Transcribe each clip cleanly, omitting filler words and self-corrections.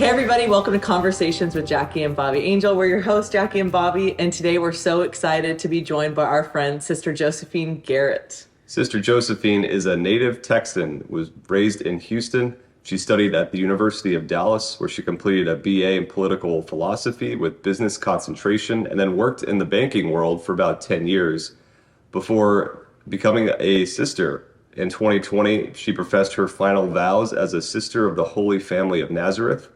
Hey everybody, welcome to Conversations with Jackie and Bobby Angel. We're your hosts, Jackie and Bobby, and today we're so excited to be joined by our friend, Sister Josephine Garrett. Sister Josephine is a native Texan, was raised in Houston. She studied at the University of Dallas, where she completed a BA in political philosophy with business concentration, and then worked in the banking world for about 10 years before becoming a sister. In 2020, she professed her final vows as a sister of the Holy Family of Nazareth.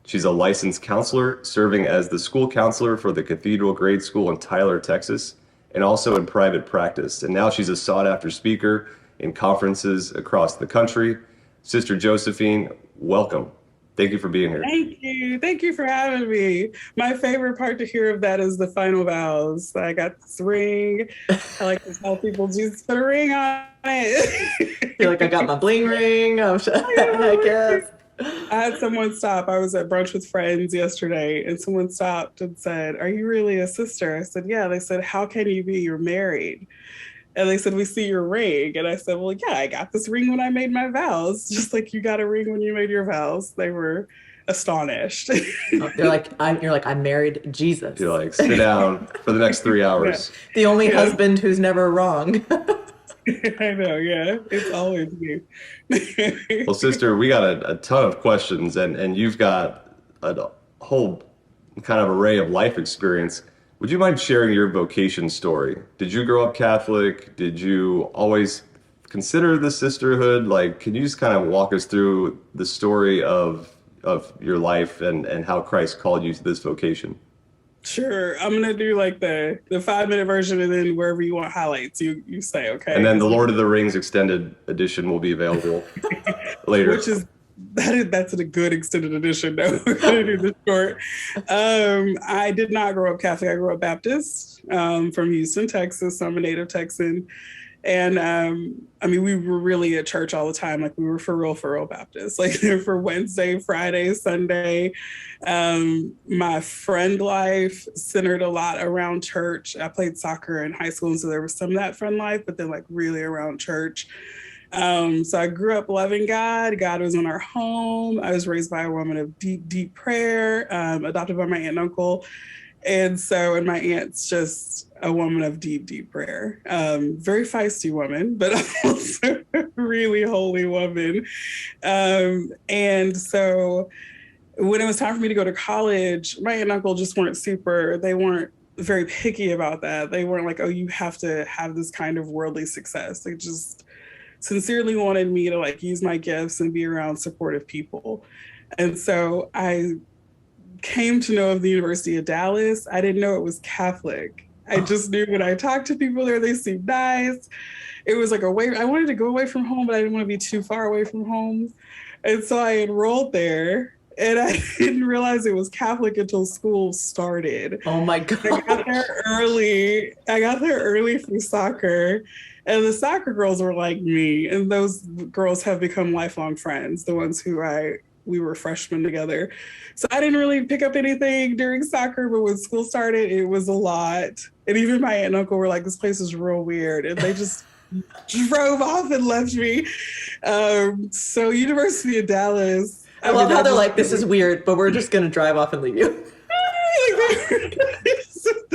She's a licensed counselor, serving as the school counselor for the Cathedral Grade School in Tyler, Texas, and also in private practice. And now she's a sought-after speaker in conferences across the country. Sister Josephine, welcome. Thank you for being here. Thank you. Thank you for having me. My favorite part to hear of that is the final vows. I got this ring. I like to tell people, Jesus, put a ring on it. You're like, I got my bling ring. I guess. I had someone stop. I was at brunch with friends yesterday, and someone stopped and said, "Are you really a sister?" I said, "Yeah." They said, "How can you be? You're married." And they said, "We see your ring." And I said, "Well, yeah, I got this ring when I made my vows, just like you got a ring when you made your vows." They were astonished. You're like, I married Jesus. You're like, sit down for the next 3 hours. Yeah. The only husband who's never wrong. I know, yeah. It's always you. Well, sister, we got a ton of questions, and you've got a whole kind of array of life experience. Would you mind sharing your vocation story? Did you grow up Catholic? Did you always consider the sisterhood? Like, can you just kind of walk us through the story of your life and how Christ called you to this vocation? Sure. I'm gonna do like the 5-minute version, and then wherever you want highlights, you say, okay. And then the Lord of the Rings extended edition will be available later. Which is that's a good extended edition. No, we're gonna do the short. I did not grow up Catholic. I grew up Baptist, from Houston, Texas. So I'm a native Texan. And I mean, we were really at church all the time. Like, we were for real Baptist, like for Wednesday, Friday, Sunday. My friend life centered a lot around church. I played soccer in high school, and so there was some of that friend life, but then like really around church. So I grew up loving God. God was in our home. I was raised by a woman of deep prayer, adopted by my aunt and uncle. And my aunt's just a woman of deep prayer. Very feisty woman, but also a really holy woman. And so when it was time for me to go to college, my aunt and uncle just they weren't very picky about that. They weren't like, oh, you have to have this kind of worldly success. They just sincerely wanted me to like use my gifts and be around supportive people. And so I came to know of the University of Dallas. I didn't know it was Catholic. I just knew when I talked to people there, they seemed nice. It was like I wanted to go away from home, but I didn't want to be too far away from home. And so I enrolled there, and I didn't realize it was Catholic until school started. Oh my God. I got there early for soccer, and the soccer girls were like me. And those girls have become lifelong friends, the ones who we were freshmen together. So I didn't really pick up anything during soccer, but when school started, it was a lot. And even my aunt and uncle were like, this place is real weird. And they just drove off and left me. So University of Dallas. I love how they're like, this is weird, but we're just going to drive off and leave you.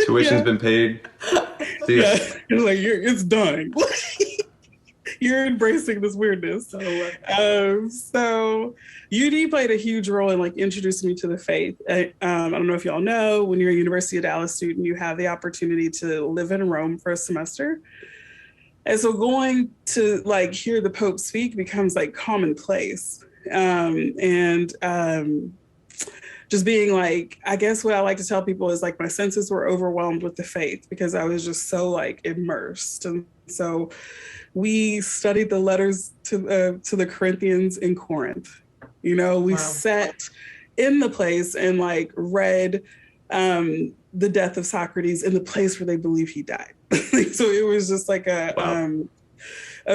Tuition's been paid. Yeah, it's done. You're embracing this weirdness. So UD played a huge role in like introducing me to the faith. I don't know if y'all know, when you're a University of Dallas student, you have the opportunity to live in Rome for a semester. And so going to like hear the Pope speak becomes like commonplace. Just being like, I guess what I like to tell people is like my senses were overwhelmed with the faith because I was just so like immersed. And so we studied the letters to the Corinthians in Corinth. You know, we sat in the place and like read the death of Socrates in the place where they believe he died. So it was just like a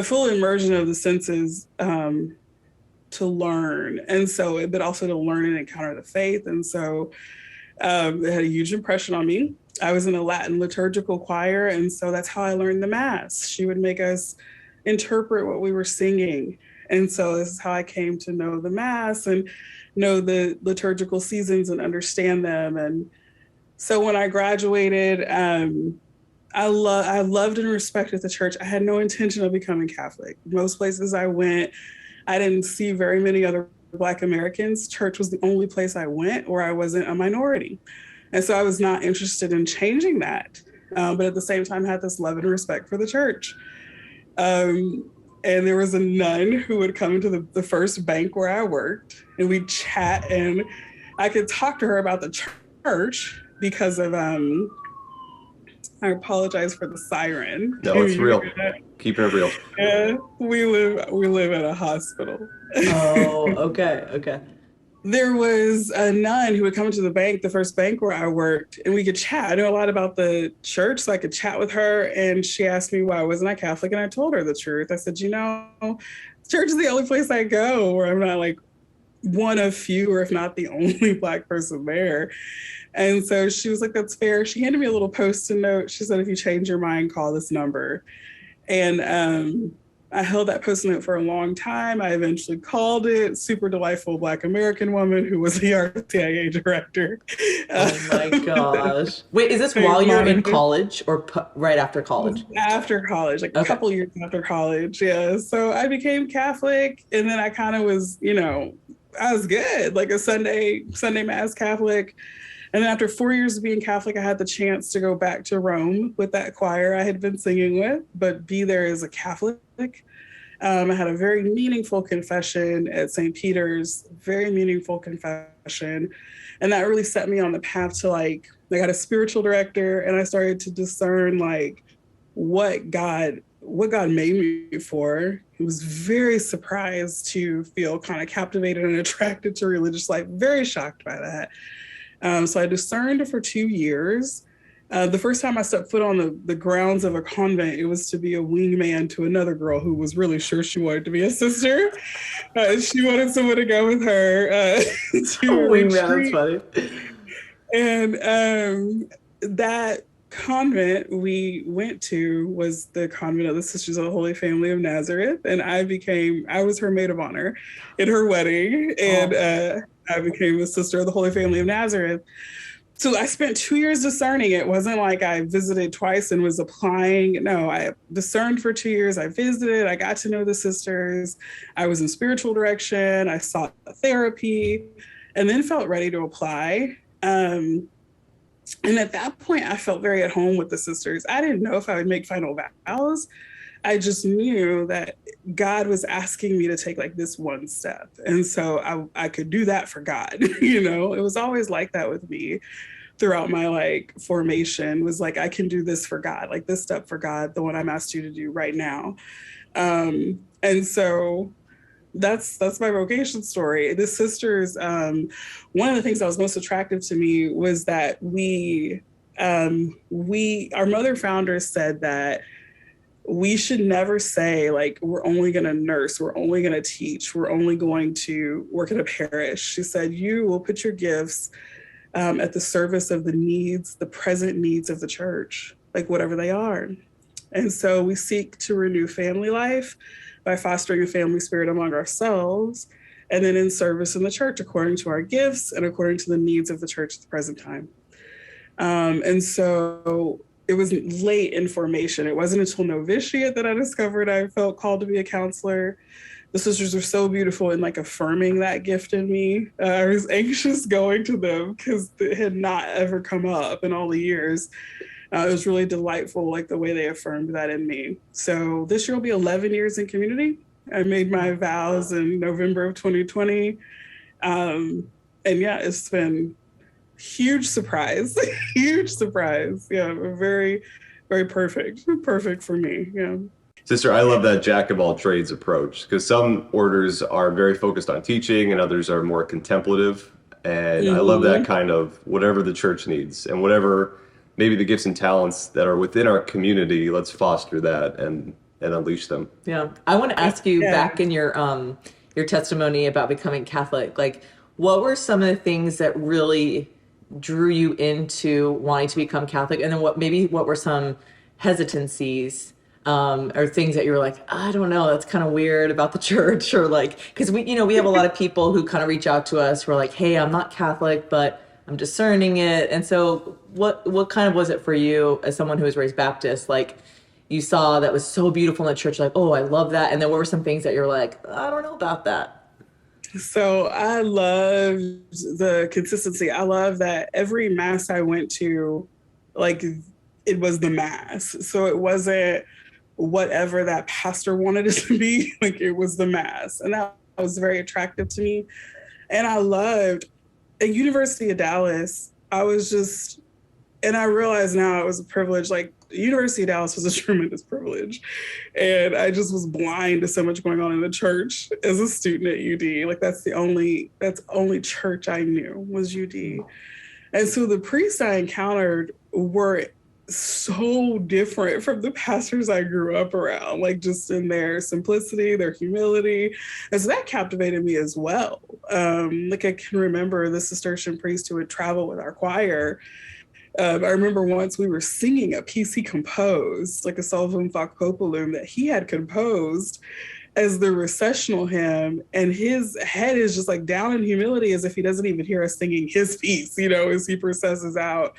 full immersion of the senses to learn. And so, but also to learn and encounter the faith. And so it had a huge impression on me. I was in a Latin liturgical choir, and so that's how I learned the Mass. She would make us interpret what we were singing. And so this is how I came to know the Mass and know the liturgical seasons and understand them. And so when I graduated, I loved and respected the church. I had no intention of becoming Catholic. Most places I went, I didn't see very many other Black Americans. Church was the only place I went where I wasn't a minority. And so I was not interested in changing that. But at the same time, had this love and respect for the church. And there was a nun who would come into the first bank where I worked, and we'd chat, and I could talk to her about the church because of, I apologize for the siren. No, it's real. Keeping it real. Yeah, we live at a hospital. Oh, okay. There was a nun who would come to the bank, the first bank where I worked, and we could chat. I know a lot about the church, so I could chat with her. And she asked me why wasn't I Catholic, and I told her the truth. I said, church is the only place I go where I'm not like one of few, or if not the only Black person there. And so she was like, that's fair. She handed me a little Post-it note. She said, if you change your mind, call this number. And I held that Post-it note for a long time. I eventually called it. Super delightful Black American woman who was the RTIA director. Oh my gosh. Wait, is this while you're in college or right after college? After college, like a couple years after college. Yeah. So I became Catholic, and then I kind of was, I was good, like a Sunday Mass Catholic. And then after 4 years of being Catholic, I had the chance to go back to Rome with that choir I had been singing with, but be there as a Catholic. I had a very meaningful confession at St. Peter's, very meaningful confession. And that really set me on the path to I got a spiritual director, and I started to discern what God made me for. I was very surprised to feel kind of captivated and attracted to religious life, very shocked by that. So I discerned for 2 years. The first time I stepped foot on the grounds of a convent, it was to be a wingman to another girl who was really sure she wanted to be a sister. She wanted someone to go with her to wingman, that's funny. And that convent we went to was the convent of the Sisters of the Holy Family of Nazareth, and I was her maid of honor in her wedding, and I became a Sister of the Holy Family of Nazareth. So I spent 2 years discerning. It wasn't like I visited twice and was applying. No, I discerned for 2 years. I visited, I got to know the sisters. I was in spiritual direction. I sought therapy, and then felt ready to apply. And at that point, I felt very at home with the sisters. I didn't know if I would make final vows. I just knew that God was asking me to take this one step. And so I could do that for God. It was always like that with me throughout my formation, was I can do this for God, this step for God, the one I'm asked you to do right now. And so that's my vocation story. The sisters, one of the things that was most attractive to me was that our mother founders said that we should never say we're only going to nurse, we're only going to teach, we're only going to work in a parish. She said, you will put your gifts at the service of the present needs of the church, whatever they are. And so we seek to renew family life by fostering a family spirit among ourselves, and then in service in the church according to our gifts and according to the needs of the church at the present time. And so it was late in formation. It wasn't until novitiate that I discovered I felt called to be a counselor. The sisters were so beautiful in affirming that gift in me. I was anxious going to them because it had not ever come up in all the years. It was really delightful, the way they affirmed that in me. So this year will be 11 years in community. I made my vows in November of 2020. And yeah, it's been huge surprise. Yeah, very, very perfect for me. Yeah. Sister, I love that jack of all trades approach, because some orders are very focused on teaching and others are more contemplative. And I love that kind of whatever the church needs and whatever maybe the gifts and talents that are within our community, let's foster that and unleash them. Yeah. I want to ask you back in your testimony about becoming Catholic, what were some of the things that really drew you into wanting to become Catholic? And then what were some hesitancies or things that you were like, I don't know, that's kind of weird about the church, or like, because we have a lot of people who kind of reach out to us who are like, hey, I'm not Catholic, but I'm discerning it. And so what kind of was it for you as someone who was raised Baptist? Like you saw that was so beautiful in the church, like, oh, I love that. And then what were some things that you're like, I don't know about that? So I love the consistency. I love that every mass I went to, like, it was the mass. So it wasn't whatever that pastor wanted it to be. Like, it was the mass. And that was very attractive to me. And I loved at University of Dallas, I was just, and I realize now it was a privilege. Like, University of Dallas was a tremendous privilege. And I just was blind to so much going on in the church as a student at UD. Like, that's the only church I knew was UD. And so the priests I encountered were so different from the pastors I grew up around, like just in their simplicity, their humility. And so that captivated me as well. Like, I can remember the Cistercian priest who would travel with our choir. I remember once we were singing a piece he composed, like a Salvum Fac Populum that he had composed as the recessional hymn, and his head is just like down in humility as if he doesn't even hear us singing his piece, as he processes out.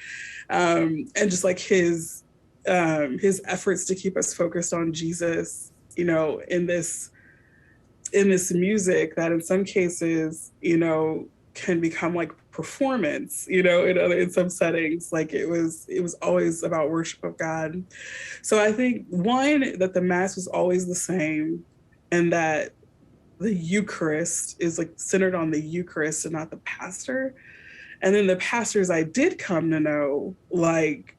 And just like his efforts to keep us focused on Jesus, in this music that in some cases, can become like performance, in some settings. Like it was always about worship of God. So I think one, that the mass was always the same, and that the Eucharist is like centered on the Eucharist and not the pastor. And then the pastors I did come to know, like,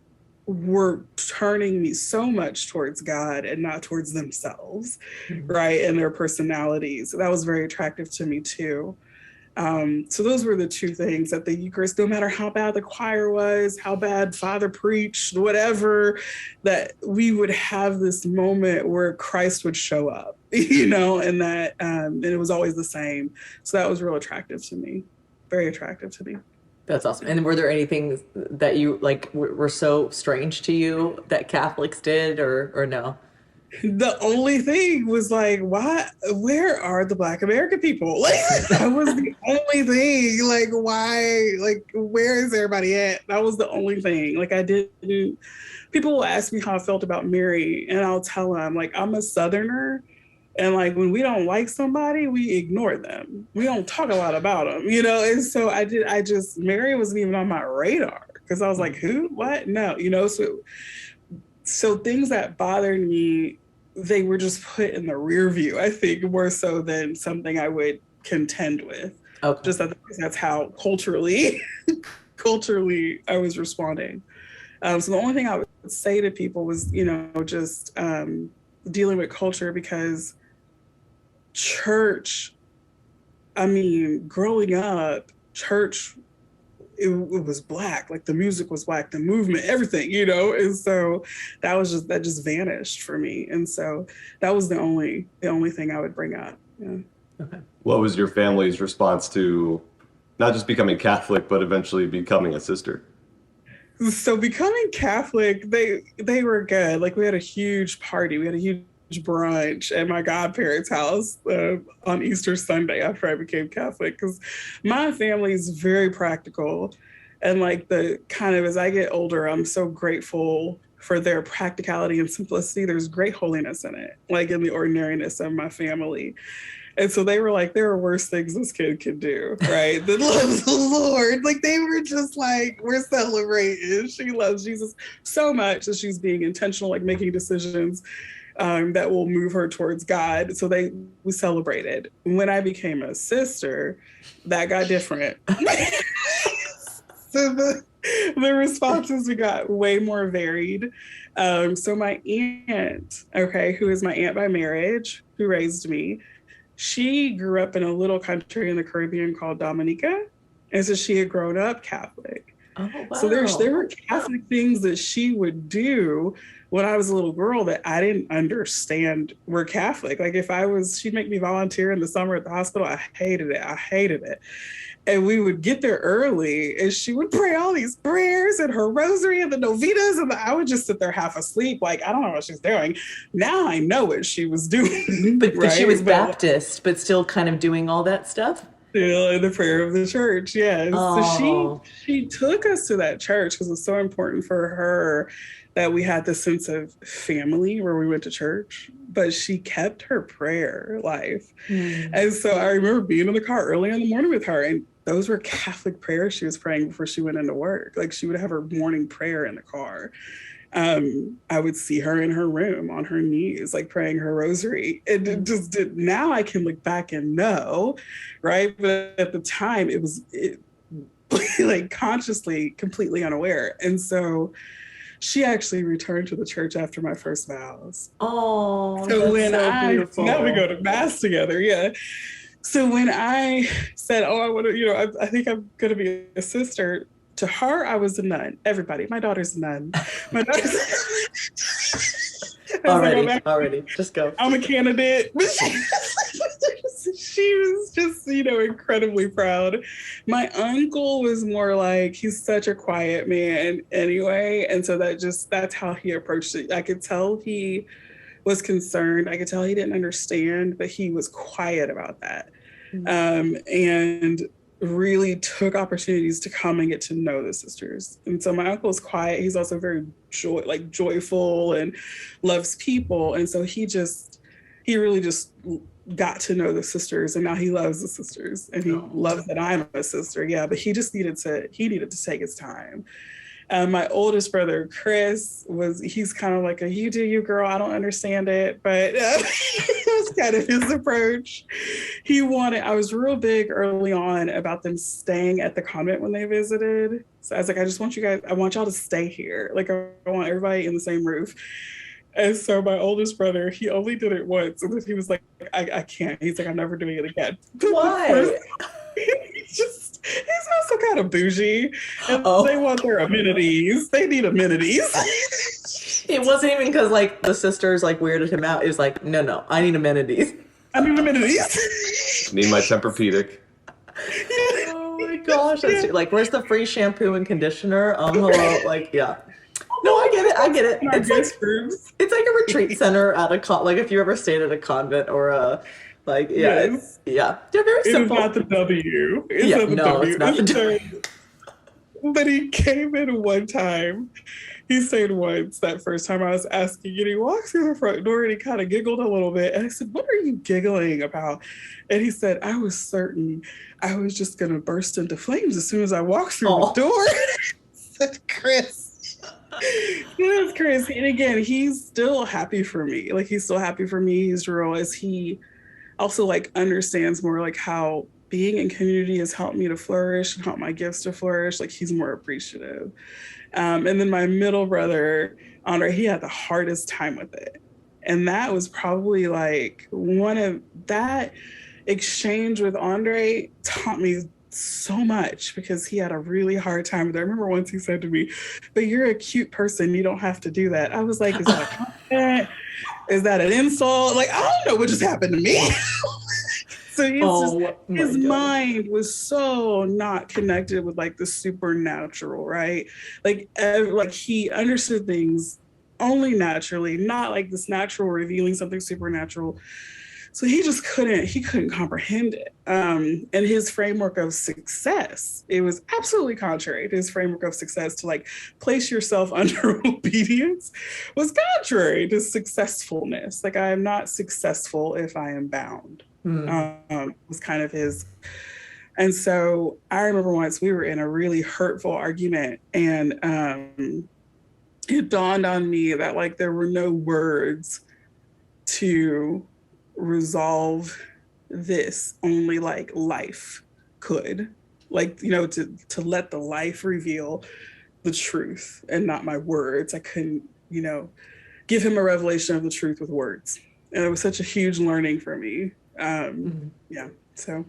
were turning me so much towards God and not towards themselves, right? And their personalities. So that was very attractive to me too. So those were the two things, that the Eucharist, no matter how bad the choir was, how bad Father preached, whatever, that we would have this moment where Christ would show up, and that, and it was always the same. So that was real attractive to me, very attractive to me. That's awesome. And were there anything that you like were so strange to you that Catholics did, or no? The only thing was like, why? Where are the Black American people? Like, that was the only thing. Like, why? Like, where is everybody at? That was the only thing. Like, I didn't. People will ask me how I felt about Mary, and I'll tell them, like, I'm a Southerner. And like, when we don't like somebody, we ignore them. We don't talk a lot about them, And so Mary wasn't even on my radar, because I was like, who, what? No, So things that bothered me, they were just put in the rear view, I think, more so than something I would contend with. Okay. Just that's how culturally I was responding. So the only thing I would say to people was, just dealing with culture, because church, growing up, church, it was Black, like the music was Black, the movement, everything, and so that just vanished for me. And so that was the only thing I would bring up. Yeah. Okay. What was your family's response to not just becoming Catholic, but eventually becoming a sister? So becoming Catholic, they were good. Like, we had a huge party. We had a huge brunch at my godparents' house on Easter Sunday after I became Catholic, because my family is very practical. And like, the kind of, as I get older, I'm so grateful for their practicality and simplicity. There's great holiness in it, like in the ordinariness of my family. And so they were like, there are worse things this kid can do, right? Than love the Lord. Like, they were just like, we're celebrating. She loves Jesus so much that she's being intentional, like making decisions that will move her towards God. So we celebrated. When I became a sister, that got different. So the responses, we got way more varied. So my aunt, who is my aunt by marriage, who raised me, she grew up in a little country in the Caribbean called Dominica. And so she had grown up Catholic. Oh, So there wow. were Catholic things that she would do when I was a little girl that I didn't understand were Catholic. Like if she'd make me volunteer in the summer at the hospital. I hated it. I hated it. And we would get there early and she would pray all these prayers and her rosary and the novenas. And I would just sit there half asleep. Like, I don't know what she's doing. Now I know what she was doing, But she was right? But Baptist, but still kind of doing all that stuff. still in the prayer of the church, yes. So Oh, she took us to that church because it was so important for her that we had this sense of family where we went to church. But she kept her prayer life. hmm. And so I remember being in the car early in the morning with her, and those were Catholic prayers she was praying before she went into work. Like she would have her morning prayer in the car. I would see her in her room on her knees, like praying her rosary. It just did. Now I can look back and know, right? But at the time, it like consciously, completely unaware. And so she actually returned to the church after my first vows. Oh, So that's when so now we go beautiful. to mass together, yeah. So when I said, "Oh, I want to," I think I'm going to be a sister. To her, I was a nun. Everybody, my daughter's a nun. My daughter's. I was like, "Oh, Already, just go. I'm a candidate." But she was just, incredibly proud. My uncle was more like, he's such a quiet man anyway. And so that's how he approached it. I could tell he was concerned. I could tell he didn't understand, but he was quiet about that. And really took opportunities to come and get to know the sisters. And so my uncle is quiet. He's also very joyful and loves people. And so he really just got to know the sisters, and now he loves the sisters and he loves that I'm a sister. Yeah, but he needed to take his time. My oldest brother, Chris, he's kind of like you do you, girl. I don't understand it, but it was kind of his approach. I was real big early on about them staying at the convent when they visited. So I was like, I want y'all to stay here. Like I want everybody in the same roof. And so my oldest brother, he only did it once. And then he was like, I can't. He's like, I'm never doing it again. Why? He's also kind of bougie. And they Oh, want their amenities. They need amenities. it wasn't even because like the sisters like weirded him out. It was like, no, I need amenities. I need amenities. Need my Tempur-Pedic. Oh my gosh, that's like, where's the free shampoo and conditioner? Hello, like, yeah. No, I get it. I get it. In our guest rooms. It's like a retreat center at a like if you ever stayed at a convent or a like yeah, Yes. They're very It is simple. not the W. It's Yeah, not the no, W. it's not the W. But he came in one time. He stayed once that first time I was asking, and he walks through the front door and he kind of giggled a little bit. And I said, "What are you giggling about?" And he said, "I was certain I was just going to burst into flames as soon as I walked through the door." I said, "Chris." Yes, Chris. And again, he's still happy for me. Like he's still happy for me. He's real as he also like understands more like how being in community has helped me to flourish and helped my gifts to flourish. Like he's more appreciative. And then my middle brother, Andre, he had the hardest time with it. And that was probably like one of that exchange with Andre taught me so much because he had a really hard time with it. I remember once he said to me, "But you're a cute person. You don't have to do that." I was like, "Is that a compliment? Is that an insult?" Like, I don't know what just happened to me. So his mind was so not connected with like the supernatural, right? Like he understood things only naturally, not like this natural revealing something supernatural. So he couldn't comprehend it. And his framework of success, it was absolutely contrary to his framework of success to like place yourself under obedience was contrary to successfulness. Like I am not successful if I am bound. Was kind of his. And so I remember once we were in a really hurtful argument and it dawned on me that like there were no words to resolve this, only like life could, like to let the life reveal the truth and not my words. I couldn't give him a revelation of the truth with words, and it was such a huge learning for me. Yeah. So,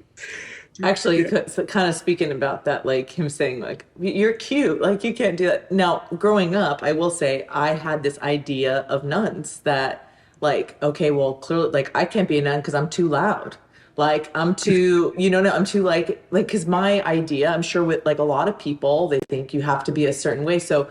Actually, yeah. so kind of speaking about that, like him saying, like, you're cute, like, you can't do that. Now, growing up, I will say I had this idea of nuns that, like, okay, well, clearly, like, I can't be a nun because I'm too loud. Like, I'm too, no, I'm too, because my idea, I'm sure with like a lot of people, they think you have to be a certain way. So,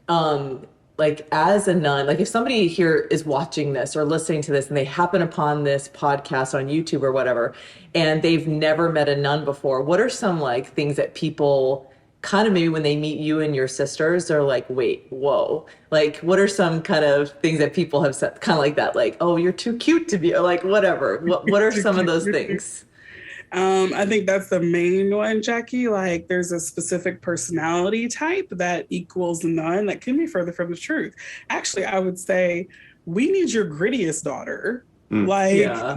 um like as a nun, like if somebody here is watching this or listening to this and they happen upon this podcast on YouTube or whatever and they've never met a nun before, what are some like things that people kind of maybe when they meet you and your sisters are like, wait, whoa, like what are some kind of things that people have said kind of like that, like, oh, you're too cute to be, or like whatever, what are some of those things? I think that's the main one, Jackie. Like, there's a specific personality type that equals none that can be further from the truth. Actually, I would say we need your grittiest daughter. Mm. Like, Yeah.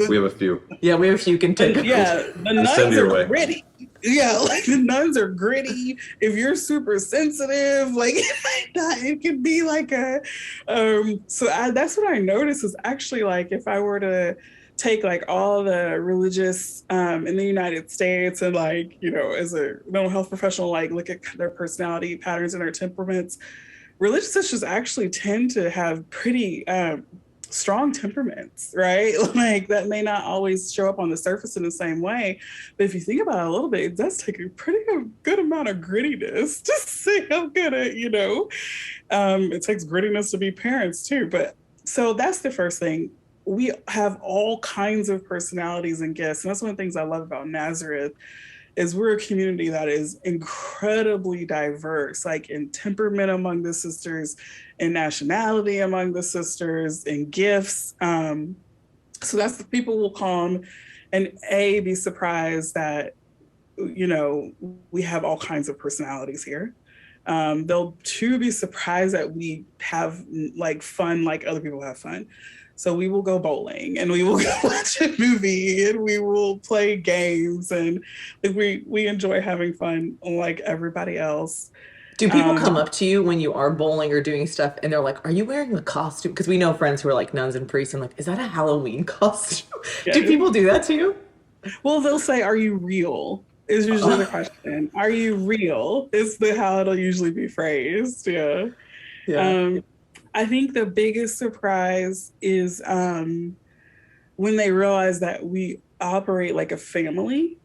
We have a few. Yeah, we have a few can take. yeah, the We'll send nuns your are way. gritty. Yeah, like the nuns are gritty. If you're super sensitive, like it could be like a. That's what I noticed is actually like if I were to take like all the religious in the United States and like as a mental health professional like look at their personality patterns and their temperaments, religious sisters actually tend to have pretty strong temperaments, right? Like that may not always show up on the surface in the same way, but if you think about it a little bit, it does take a pretty good amount of grittiness to say I'm gonna, it takes grittiness to be parents too. But so that's the first thing. We have all kinds of personalities and gifts, and that's one of the things I love about Nazareth is we're a community that is incredibly diverse, like in temperament among the sisters, in nationality among the sisters, in gifts. So that's the people will come and be surprised that, we have all kinds of personalities here. They'll too be surprised that we have like fun like other people have fun. So we will go bowling and we will go watch a movie and we will play games and like we enjoy having fun like everybody else. Do people come up to you when you are bowling or doing stuff and they're like, are you wearing a costume? Because we know friends who are like nuns and priests and like, is that a Halloween costume? Yeah. Do people do that to you? Well, they'll say, are you real? Is usually the question. Are you real? Is how it'll usually be phrased. Yeah. Yeah. I think the biggest surprise is when they realize that we operate like a family.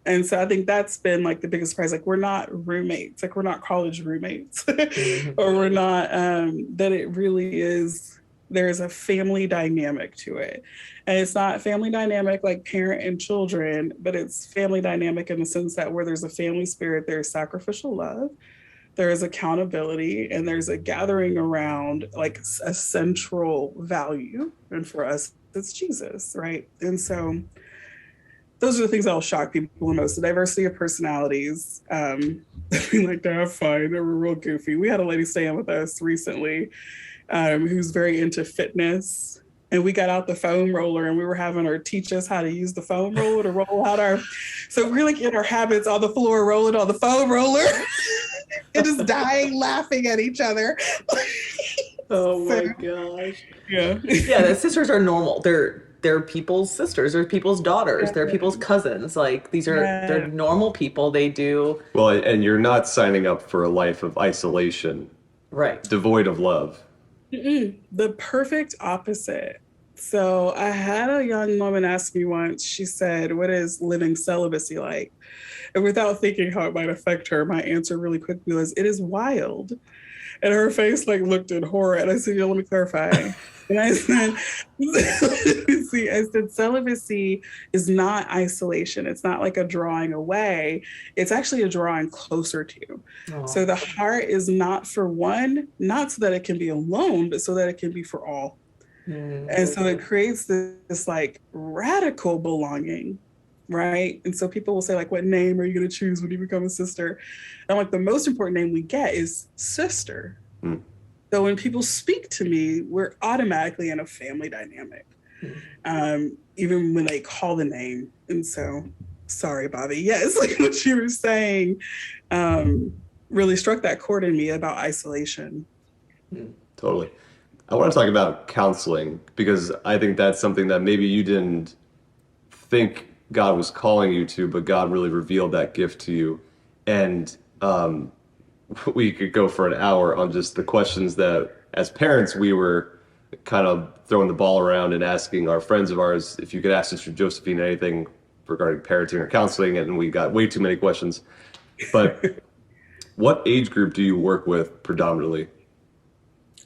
And so I think that's been like the biggest surprise. Like we're not roommates, like we're not college roommates, or we're not, that it really is, there's a family dynamic to it. And it's not family dynamic like parent and children, but it's family dynamic in the sense that where there's a family spirit, there's sacrificial love, there is accountability, and there's a gathering around like a central value. And for us, it's Jesus, right? And so those are the things that will shock people the most. The diversity of personalities. We like to have fun. They were real goofy. We had a lady staying with us recently who's very into fitness. And we got out the foam roller and we were having her teach us how to use the foam roller to roll out our. So we're like in our habits on the floor, rolling on the foam roller and just dying laughing at each other. Oh my gosh. Yeah. Yeah, the sisters are normal. They're people's sisters, they're people's daughters, they're people's cousins. Like these are they're normal people. They do Well, and you're not signing up for a life of isolation, right. devoid of love. The perfect opposite. So I had a young woman ask me once, she said, what is living celibacy like? And without thinking how it might affect her, my answer really quickly was, it is wild. And her face like looked in horror. And I said, let me clarify. And I said, celibacy is not isolation. It's not like a drawing away. It's actually a drawing closer to you. Oh. So the heart is not for one, not so that it can be alone, but so that it can be for all. And so it creates this like radical belonging, right? And so people will say like, what name are you going to choose when you become a sister? And like the most important name we get is sister. So when people speak to me, we're automatically in a family dynamic, even when they call the name. And so, sorry, Bobby. Yes, like what you were saying really struck that chord in me about isolation. Totally. I want to talk about counseling because I think that's something that maybe you didn't think God was calling you to, but God really revealed that gift to you. And we could go for an hour on just the questions that, as parents, we were kind of throwing the ball around and asking our friends of ours if you could ask Sister Josephine anything regarding parenting or counseling, and we got way too many questions. But what age group do you work with predominantly?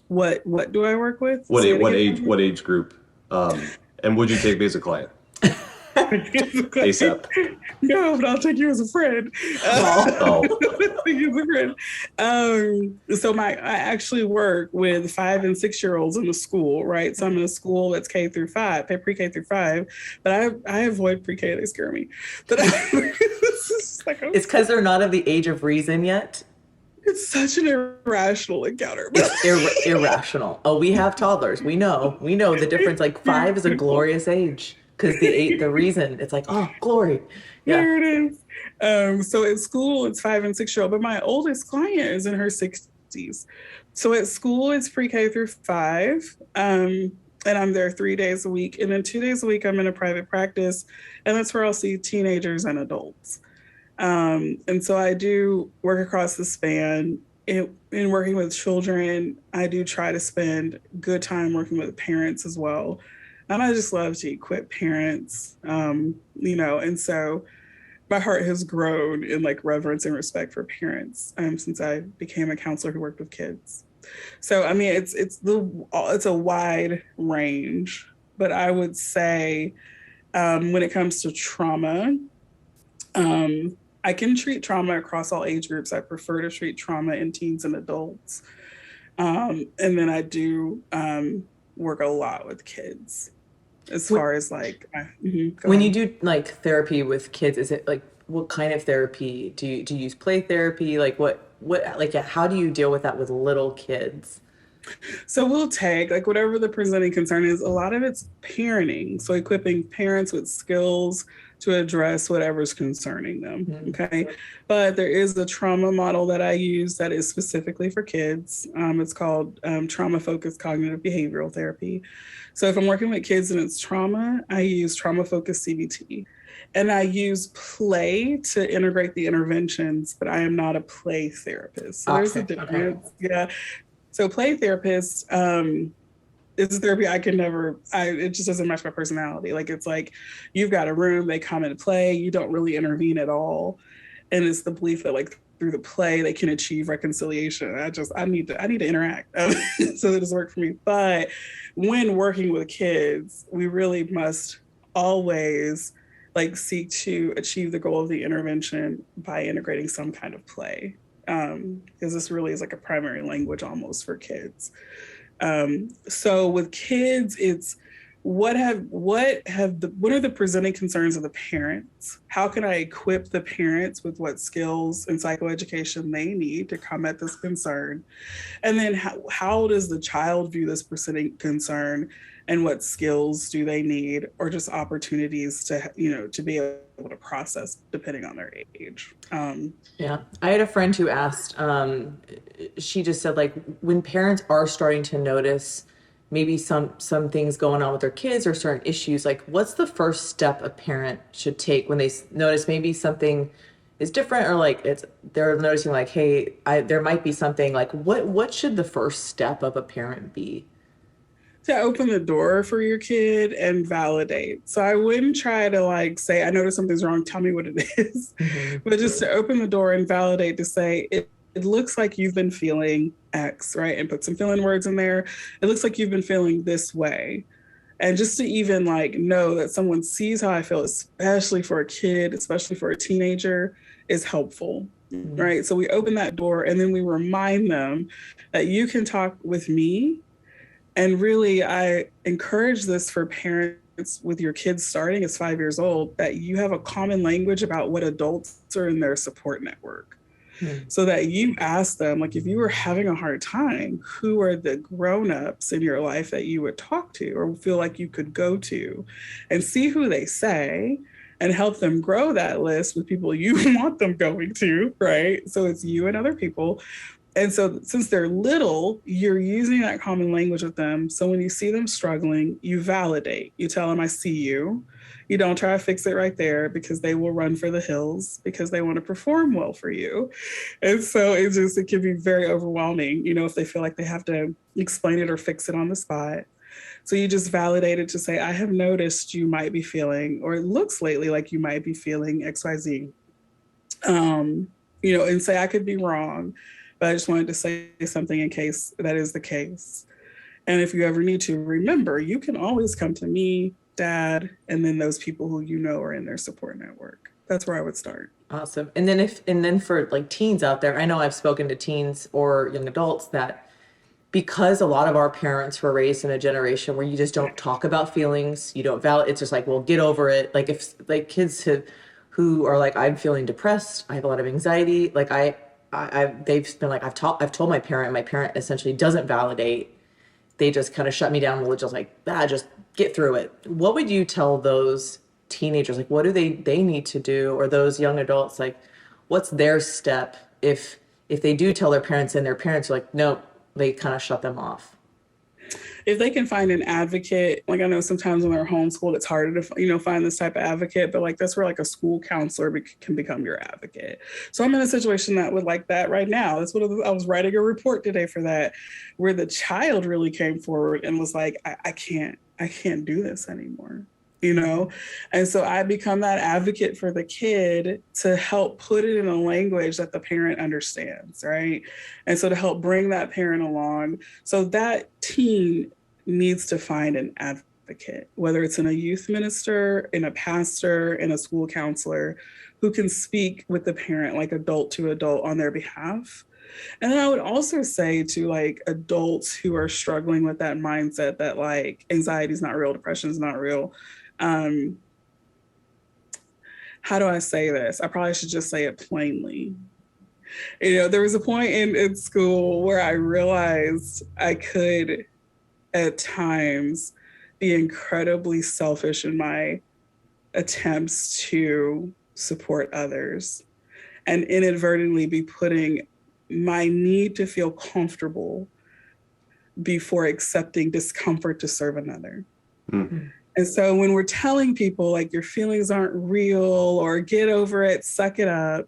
What do I work with? What Say it age again. what age group? And would you take me as a client? ASAP. No, but I'll take you as a friend. Oh. I'll take you as a friend. So I actually work with 5 and 6 year olds in the school, right? So I'm in a school that's K through 5, pre-K through 5, but I avoid pre-K. They scare me. But it's like, It's because they're not of the age of reason yet. it's such an irrational encounter. It's irrational. Oh, we have toddlers. We know the difference. Like 5 is a glorious age because the reason it's like, oh, glory. Yeah. There it is. So at school, it's 5 and 6 year old, but my oldest client is in her 60s. So at school, it's pre-K through 5. And I'm there 3 days a week. And then 2 days a week, I'm in a private practice. And that's where I'll see teenagers and adults. And so I do work across the span. In working with children, I do try to spend good time working with parents as well. And I just love to equip parents, and so my heart has grown in like reverence and respect for parents since I became a counselor who worked with kids. So, I mean, it's a wide range, but I would say when it comes to trauma, I can treat trauma across all age groups. I prefer to treat trauma in teens and adults. And then I do work a lot with kids as far as like, When you do like therapy with kids, is it like, what kind of therapy do you use? Play therapy? Like what, like, how do you deal with that with little kids? So we'll take like whatever the presenting concern is. A lot of it's parenting. So equipping parents with skills to address whatever's concerning them. Mhm. Okay. But there is a trauma model that I use that is specifically for kids. It's called trauma focused cognitive behavioral therapy. So if I'm working with kids and it's trauma, I use trauma focused CBT. And I use play to integrate the interventions, but I am not a play therapist. So there's a Okay. difference. Yeah. So play therapist is a therapy it just doesn't match my personality. Like, it's like, you've got a room, they come and play, you don't really intervene at all. And it's the belief that like through the play, they can achieve reconciliation. I need to interact. So that doesn't work for me. But when working with kids, we really must always like seek to achieve the goal of the intervention by integrating some kind of play. Because this really is like a primary language almost for kids. So with kids, it's what are the presenting concerns of the parents? How can I equip the parents with what skills and psychoeducation they need to combat this concern? And then how does the child view this presenting concern, and what skills do they need, or just opportunities to be able to process depending on their age? Yeah. I had a friend who asked, she just said, like, when parents are starting to notice maybe some things going on with their kids or certain issues, like, what's the first step a parent should take when they notice maybe something is different, or like they're noticing like, hey, there might be something, like, what should the first step of a parent be? To open the door for your kid and validate. So I wouldn't try to like say, I noticed something's wrong, tell me what it is. Mhm. But just to open the door and validate, to say, it looks like you've been feeling X, right? And put some feeling words in there. It looks like you've been feeling this way. And just to even like know that someone sees how I feel, especially for a kid, especially for a teenager, is helpful. Mhm. Right. So we open that door and then we remind them that you can talk with me. And really, I encourage this for parents with your kids starting as 5 years old, that you have a common language about what adults are in their support network. Mhm. So that you ask them, like, if you were having a hard time, who are the grown-ups in your life that you would talk to or feel like you could go to, and see who they say and help them grow that list with people you want them going to, right? So it's you and other people. And so since they're little, you're using that common language with them. So when you see them struggling, you validate. You tell them, I see you. You don't try to fix it right there, because they will run for the hills because they want to perform well for you. And so it can be very overwhelming, if they feel like they have to explain it or fix it on the spot. So you just validate it to say, I have noticed you might be feeling, or it looks lately like you might be feeling XYZ. And say, I could be wrong, but I just wanted to say something in case that is the case. And if you ever need to, remember, you can always come to me, dad, and then those people who are in their support network. That's where I would start. Awesome. And then for like teens out there, I know I've spoken to teens or young adults that, because a lot of our parents were raised in a generation where you just don't talk about feelings, you don't validate, it's just like, well, get over it. Like if like kids who are like, I'm feeling depressed, I have a lot of anxiety, like they've been like, I've told my parent essentially doesn't validate. They just kind of shut me down, just like, just get through it. What would you tell those teenagers? Like, what do they need to do? Or those young adults, like, what's their step if they do tell their parents and their parents are like, no, they kind of shut them off? If they can find an advocate, like I know sometimes when they're homeschooled, it's harder to, find this type of advocate, but like that's where like a school counselor can become your advocate. So I'm in a situation that would like that right now. That's what I was writing a report today for that, where the child really came forward and was like, I can't do this anymore. And so I become that advocate for the kid to help put it in a language that the parent understands, right? And so to help bring that parent along. So that teen needs to find an advocate, whether it's in a youth minister, in a pastor, in a school counselor, who can speak with the parent like adult to adult on their behalf. And then I would also say to like adults who are struggling with that mindset that like anxiety is not real, depression is not real. How do I say this? I probably should just say it plainly. There was a point in school where I realized I could at times be incredibly selfish in my attempts to support others and inadvertently be putting my need to feel comfortable before accepting discomfort to serve another. Mm-hmm. And so when we're telling people like your feelings aren't real or get over it, suck it up,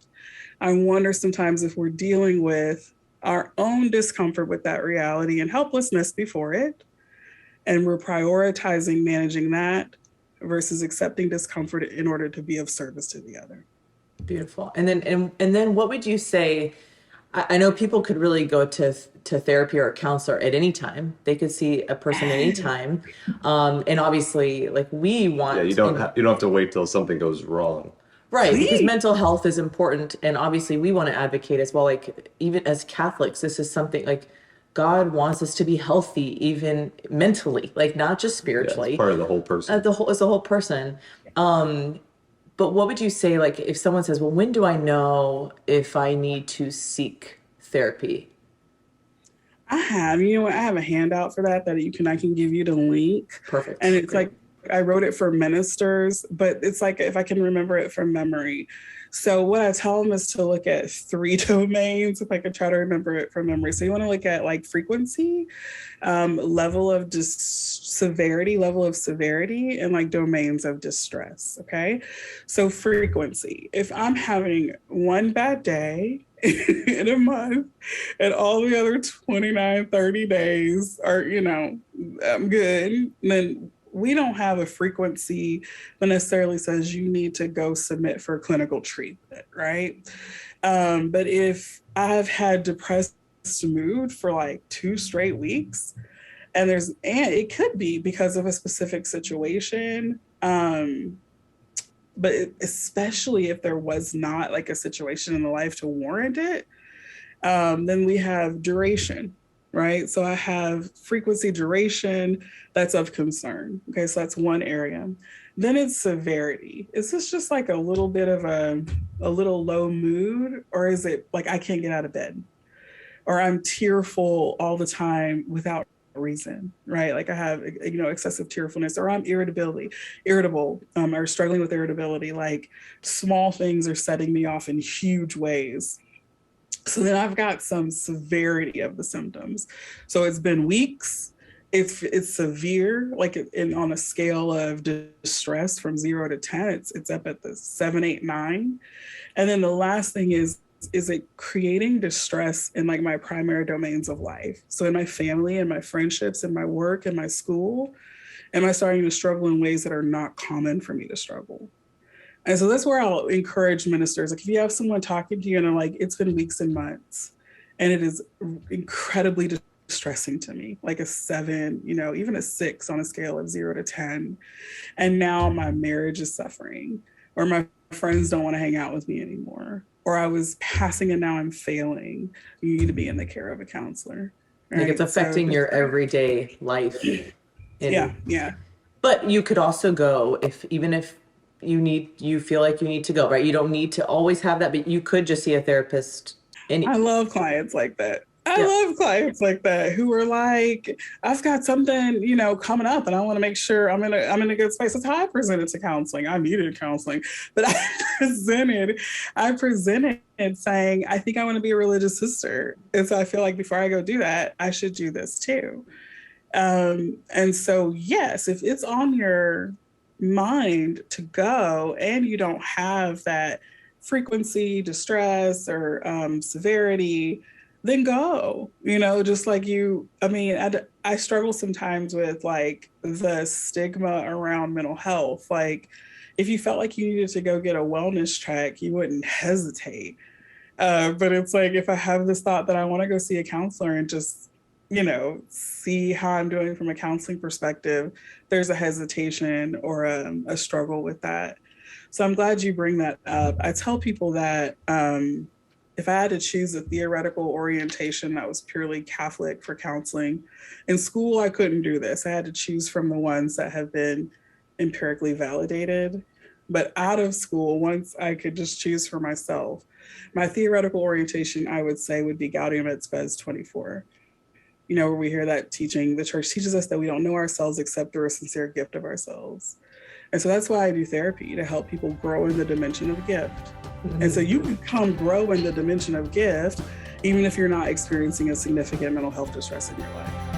I wonder sometimes if we're dealing with our own discomfort with that reality and helplessness before it. And we're prioritizing managing that versus accepting discomfort in order to be of service to the other. Beautiful. And then what would you say? I know people could really go to therapy or a counselor at any time. They could see a person anytime. And obviously, like we want... Yeah, you don't have to wait till something goes wrong. Right, because mental health is important. And obviously, we want to advocate as well. Like, even as Catholics, this is something like God wants us to be healthy, even mentally, like not just spiritually. Yeah, it's part of the whole person. It's the whole person. But what would you say, like, if someone says, well, when do I know if I need to seek therapy? I have a handout for that I can give you the link. Perfect. And it's like, I wrote it for ministers, but it's like, if I can remember it from memory. So what I tell them is to look at 3 domains, if I could try to remember it from memory. So you want to look at like frequency, level of severity, and like domains of distress. Okay. So frequency, if I'm having one bad day in a month and all the other 29, 30 days are, I'm good, then we don't have a frequency that necessarily says you need to go submit for clinical treatment, right? But if I've had depressed mood for like 2 straight weeks, and it could be because of a specific situation, but especially if there was not like a situation in the life to warrant it, then we have duration. Right. So I have frequency, duration, that's of concern. Okay. So that's one area. Then it's severity. Is this just like a little bit of a little low mood, or is it like I can't get out of bed, or I'm tearful all the time without reason, right? Like I have, excessive tearfulness, or I'm irritable, or struggling with irritability, like small things are setting me off in huge ways. So then I've got some severity of the symptoms. So it's been weeks, it's severe, like on a scale of distress from 0 to 10, it's up at the 7, 8, 9. And then the last thing is it creating distress in like my primary domains of life. So in my family and my friendships and my work and my school, am I starting to struggle in ways that are not common for me to struggle? And so that's where I'll encourage ministers. Like if you have someone talking to you and they're like, it's been weeks and months, and it is incredibly distressing to me, like a 7, even a 6 on a scale of 0 to 10. And now my marriage is suffering, or my friends don't want to hang out with me anymore, or I was passing and now I'm failing. You need to be in the care of a counselor. Right? Like it's affecting your everyday life. Yeah. But you could also go even if you feel like you need to go, right? You don't need to always have that, but you could just see a therapist. I love clients like that. I love clients like that who are like, I've got something, coming up, and I want to make sure I'm in a good space. That's how I presented to counseling. I needed counseling, but I presented saying, I think I want to be a religious sister. And so I feel like before I go do that, I should do this too. And so, yes, if it's on your mind to go and you don't have that frequency, distress, or severity, then go, just like I struggle sometimes with like the stigma around mental health. Like if you felt like you needed to go get a wellness check, you wouldn't hesitate. But it's like, if I have this thought that I want to go see a counselor and just, see how I'm doing from a counseling perspective, there's a hesitation or a struggle with that. So I'm glad you bring that up. I tell people that, if I had to choose a theoretical orientation that was purely Catholic for counseling, in school, I couldn't do this. I had to choose from the ones that have been empirically validated. But out of school, once I could just choose for myself, my theoretical orientation, I would say, would be Gaudium et Spes 24. Where we hear that teaching, the church teaches us that we don't know ourselves except through a sincere gift of ourselves. And so that's why I do therapy, to help people grow in the dimension of gift. Mm-hmm. And so you can grow in the dimension of gift, even if you're not experiencing a significant mental health distress in your life.